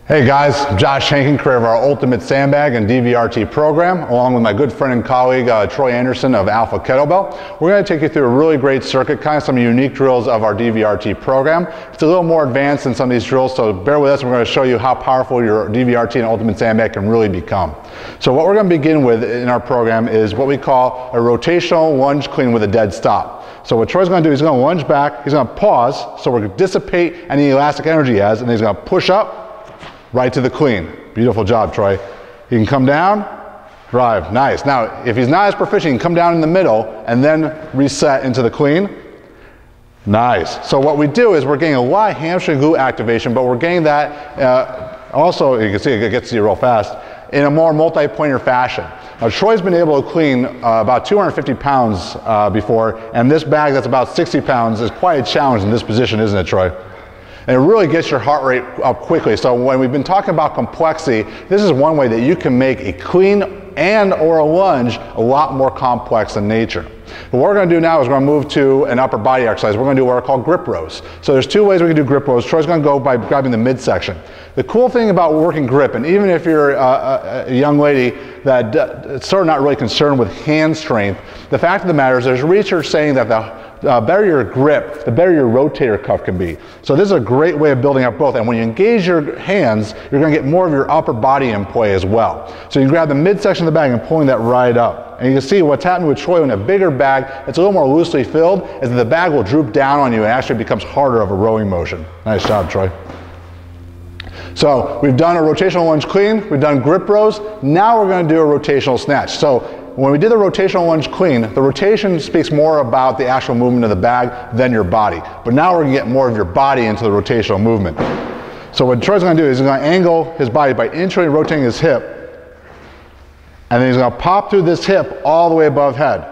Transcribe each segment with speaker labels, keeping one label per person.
Speaker 1: Hey guys, Josh Hankin, creator of our Ultimate Sandbag and DVRT program, along with my good friend and colleague Troy Anderson of Alpha Kettlebell. We're going to take you through a really great circuit, kind of some unique drills of our DVRT program. It's a little more advanced than some of these drills, so bear with us. We're going to show you how powerful your DVRT and Ultimate Sandbag can really become. So what we're going to begin with in our program is what we call a rotational lunge clean with a dead stop. So what Troy's going to do, he's going to lunge back, he's going to pause, so we're going to dissipate any elastic energy he has, and he's going to push up, right to the clean. Beautiful job, Troy. He can come down, drive, nice. Now, if he's not as proficient, he can come down in the middle and then reset into the clean. Nice. So what we do is we're getting a lot of hamstring glute activation, but we're getting that also, you can see it gets to you real fast, in a more multi-pointer fashion. Now, Troy's been able to clean about 250 pounds before, and this bag that's about 60 pounds is quite a challenge in this position, isn't it, Troy? And it really gets your heart rate up quickly. So when we've been talking about complexity, this is one way that you can make a clean and or a lunge a lot more complex in nature. But what we're going to do now is we're going to move to an upper body exercise. We're going to do what are called grip rows. So there's two ways we can do grip rows. Troy's going to go by grabbing the midsection. The cool thing about working grip, and even if you're a young lady that sort of not really concerned with hand strength, the fact of the matter is there's research saying that the better your grip, the better your rotator cuff can be. So this is a great way of building up both. And when you engage your hands, you're going to get more of your upper body in play as well. So you can grab the midsection of the bag and pulling that right up. And you can see what's happening with Troy in a bigger bag, it's a little more loosely filled, is that the bag will droop down on you and actually becomes harder of a rowing motion. Nice job, Troy. So we've done a rotational lunge clean, we've done grip rows, now we're going to do a rotational snatch. So when we did the rotational lunge clean, the rotation speaks more about the actual movement of the bag than your body. But now we're going to get more of your body into the rotational movement. So what Troy's going to do is he's going to angle his body by internally rotating his hip, and then he's going to pop through this hip all the way above head.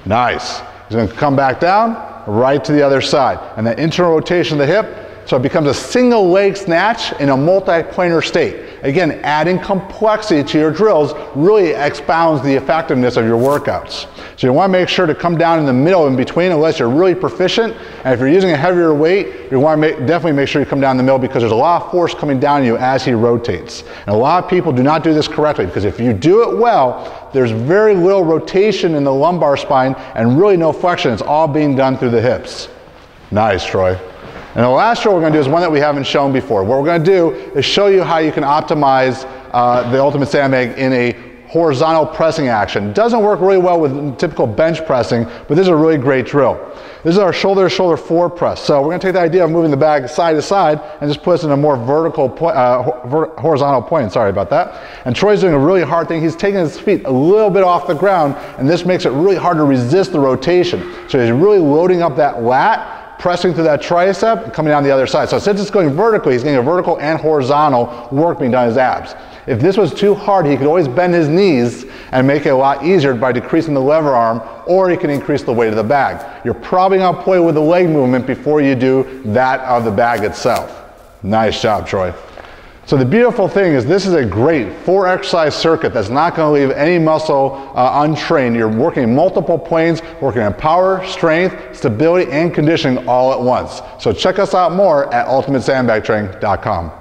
Speaker 1: Nice. He's going to come back down, right to the other side. And then internal rotation of the hip, so it becomes a single leg snatch in a multi-planar state. Again, adding complexity to your drills really expounds the effectiveness of your workouts. So you want to make sure to come down in the middle in between unless you're really proficient. And if you're using a heavier weight, you want to definitely make sure you come down in the middle because there's a lot of force coming down you as he rotates. And a lot of people do not do this correctly because if you do it well, there's very little rotation in the lumbar spine and really no flexion. It's all being done through the hips. Nice, Troy. And the last drill we're going to do is one that we haven't shown before. What we're going to do is show you how you can optimize the Ultimate Sandbag in a horizontal pressing action. It doesn't work really well with typical bench pressing, but this is a really great drill. This is our shoulder-to-shoulder forward press. So we're going to take the idea of moving the bag side to side and just put us in a more vertical, horizontal point. Sorry about that. And Troy's doing a really hard thing. He's taking his feet a little bit off the ground, and this makes it really hard to resist the rotation. So he's really loading up that lat, pressing through that tricep and coming down the other side. So since it's going vertically, he's getting a vertical and horizontal work being done in his abs. If this was too hard, he could always bend his knees and make it a lot easier by decreasing the lever arm, or he can increase the weight of the bag. You're probably going to play with the leg movement before you do that of the bag itself. Nice job, Troy. So the beautiful thing is this is a great 4-exercise circuit that's not going to leave any muscle untrained. You're working in multiple planes, working on power, strength, stability, and conditioning all at once. So check us out more at ultimatesandbagtraining.com.